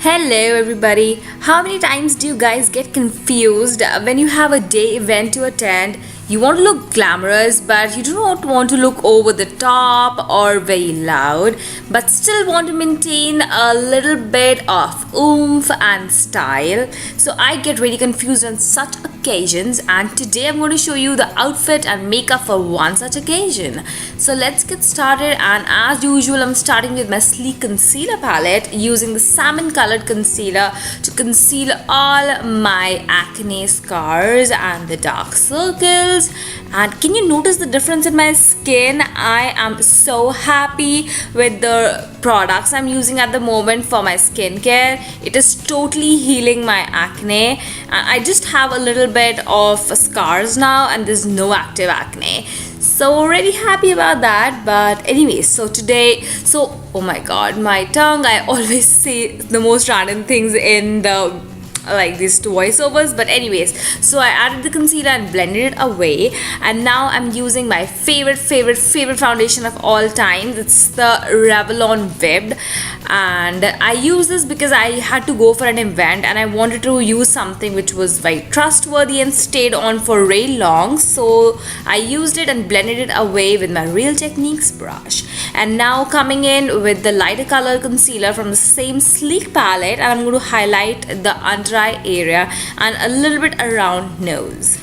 Hello everybody. How many times do you guys get confused when you have a day event to attend? You want to look glamorous, but you do not want to look over the top or very loud, but still want to maintain a little bit of oomph and style. So I get really confused on such occasions, and today I'm going to show you the outfit and makeup for one such occasion. So let's get started, and as usual I'm starting with my sleek concealer palette using the salmon colored concealer to conceal all my acne scars and the dark circles. And can you notice the difference in my skin? I am so happy with the products I'm using at the moment for my skincare. It is totally healing my acne. I just have a little bit of scars now and there's no active acne. So really happy about that. But anyways, so today, oh my god, my tongue, I always say the most random things in the like these two voiceovers. But anyways, so I added the concealer and blended it away, and now I'm using my favorite foundation of all times. It's the Revlon Whipped, and I use this because I had to go for an event and I wanted to use something which was very trustworthy and stayed on for very long. So I used it and blended it away with my Real Techniques brush. And now coming in with the lighter color concealer from the same sleek palette, and I'm going to highlight the under eye area and a little bit around nose.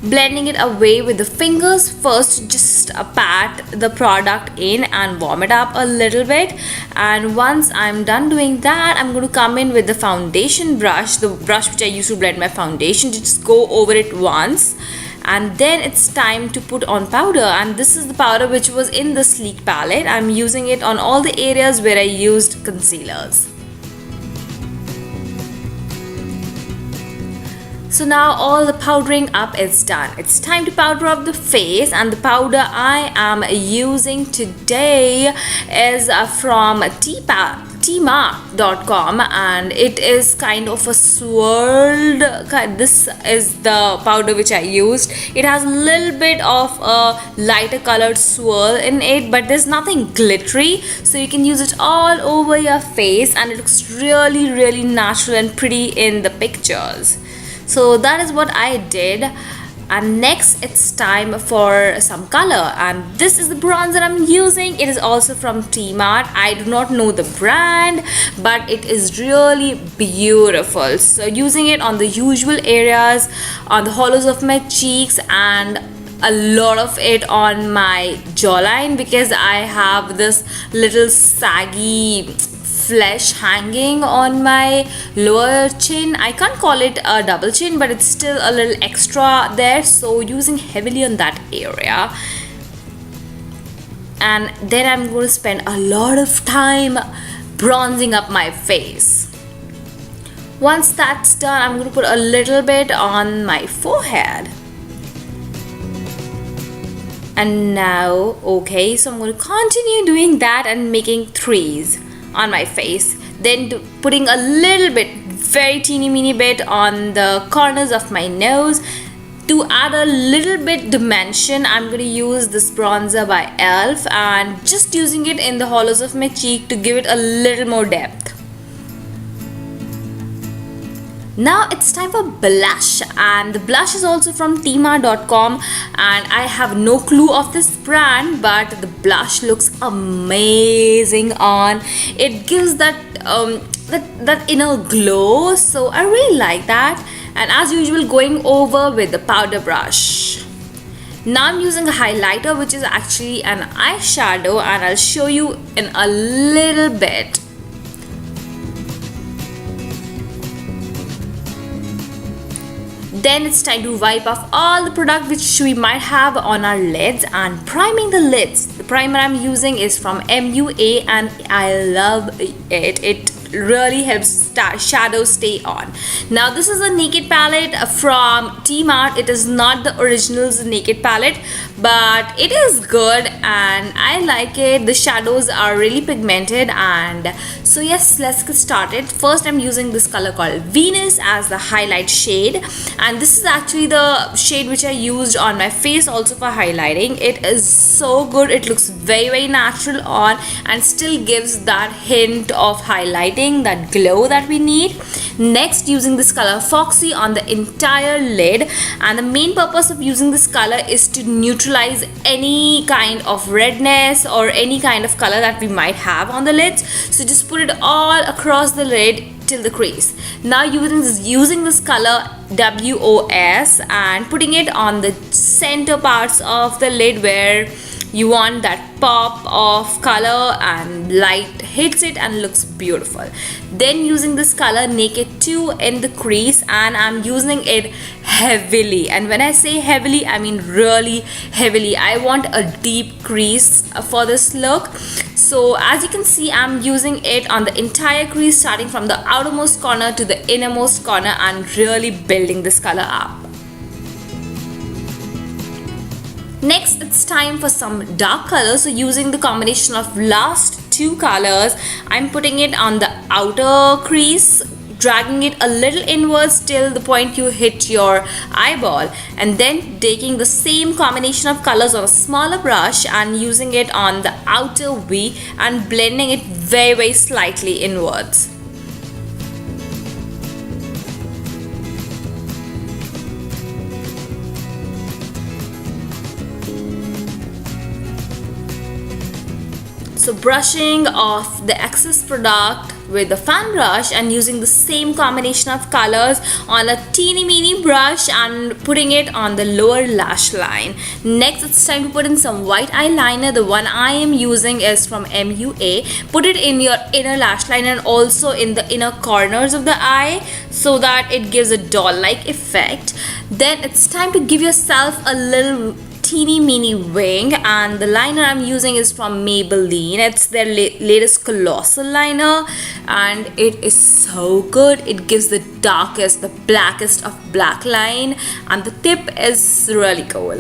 Blending it away with the fingers first, just pat the product in and warm it up a little bit. And once I'm done doing that, I'm going to come in with the foundation brush, the brush which I use to blend my foundation, to just go over it once. And then it's time to put on powder, and this is the powder which was in the sleek palette. I'm using it on all the areas where I used concealers. So now all the powdering up is done. It's time to powder up the face, and the powder I am using today is from tmart.com, and it is kind of a swirled. This is the powder which I used. It has a little bit of a lighter colored swirl in it, but there's nothing glittery, so you can use it all over your face and it looks really natural and pretty in the pictures. So that is what I did. And next it's time for some color, and this is the bronzer I'm using. It is also from Tmart. I do not know the brand, but it is really beautiful. So using it on the usual areas, on the hollows of my cheeks, and a lot of it on my jawline, because I have this little saggy flesh hanging on my lower chin. I can't call it a double chin, but it's still a little extra there, so using heavily on that area. And then I'm going to spend a lot of time bronzing up my face. Once that's done, I'm going to put a little bit on my forehead. And now, okay, so I'm going to continue doing that and making threes on my face, then putting a little bit, very teeny bit on the corners of my nose. To add a little bit dimension, I'm going to use this bronzer by e.l.f. and just using it in the hollows of my cheek to give it a little more depth. Now it's time for blush, and the blush is also from tmart.com, and I have no clue of this brand, but the blush looks amazing on. It gives that that inner glow, so I really like that. And as usual, going over with the powder brush. Now I'm using a highlighter which is actually an eyeshadow, and I'll show you in a little bit. Then it's time to wipe off all the product which we might have on our lids and priming the lids. The primer I'm using is from MUA and I love it. It really helps shadows stay on. Now this is a naked palette from Tmart. It is not the original's naked palette, but it is good and I like it. The shadows are really pigmented, and so yes, let's get started. First, I'm using this color called Venus as the highlight shade, and this is actually the shade which I used on my face also for highlighting. It is so good. It looks very natural on and still gives that hint of highlighting, that glow that we need. Next, using this color Foxy on the entire lid, and the main purpose of using this color is to neutralize any kind of redness or any kind of color that we might have on the lids. So just put it all across the lid till the crease. Now using this color WOS and putting it on the center parts of the lid where you want that pop of color and light hits it and looks beautiful. Then using this color Naked 2 in the crease, and I'm using it heavily, and when I say heavily I mean really heavily. I want a deep crease for this look. So as you can see, I'm using it on the entire crease, starting from the outermost corner to the innermost corner, and really building this color up. Next, it's time for some dark colors. So using the combination of last two colors, I'm putting it on the outer crease, dragging it a little inwards till the point you hit your eyeball, and then taking the same combination of colors on a smaller brush and using it on the outer V and blending it very slightly inwards. So brushing off the excess product with the fan brush and using the same combination of colors on a teeny brush and putting it on the lower lash line. Next, it's time to put in some white eyeliner. The one I am using is from MUA. Put it in your inner lash line and also in the inner corners of the eye so that it gives a doll-like effect. Then it's time to give yourself a little teeny wing, and the liner I'm using is from Maybelline. It's their latest colossal liner, and it is so good. It gives the darkest, the blackest of black line, and the tip is really cool.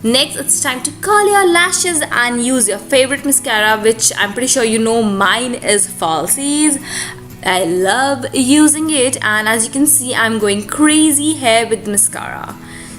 Next, it's time to curl your lashes and use your favorite mascara, which I'm pretty sure you know mine is Falsies. I love using it, and as you can see, I'm going crazy here with mascara.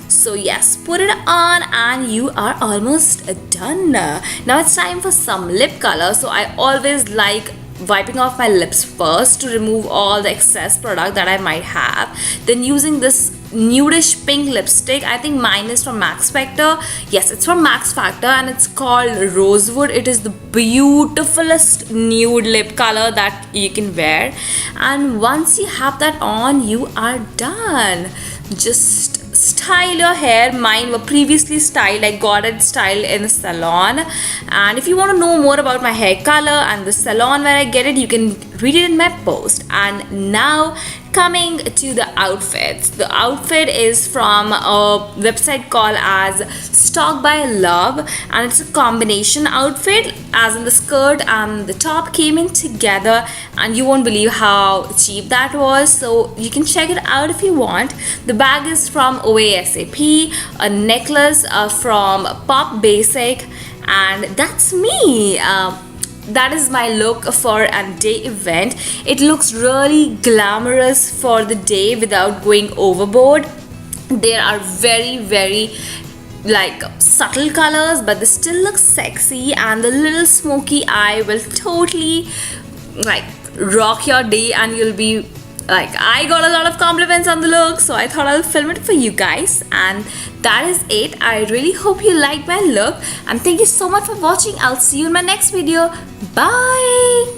So yes, put it on and you are almost done. Now it's time for some lip color. So I always like wiping off my lips first to remove all the excess product that I might have. Then using this nudish pink lipstick. I think mine is from Max Factor. Yes, it's from Max Factor and it's called Rosewood. It is the beautifulest nude lip color that you can wear. And once you have that on, you are done. Just style your hair. Mine were previously styled. I got it styled in a salon, and if you want to know more about my hair color and the salon where I get it, you can read it in my post. And now coming to the outfits. The outfit is from a website called as Stock by Love, and it's a combination outfit, as in the skirt and the top came in together, and you won't believe how cheap that was. So you can check it out if you want. The bag is from OASAP, a necklace from Pop Basic, and that's me. That is my look for a day event. It looks really glamorous for the day without going overboard. There are very like subtle colors, but they still look sexy, and the little smoky eye will totally like rock your day, and you'll be like, I got a lot of compliments on the look, so I thought I'll film it for you guys. And that is it. I really hope you liked my look, and thank you so much for watching. I'll see you in my next video. Bye.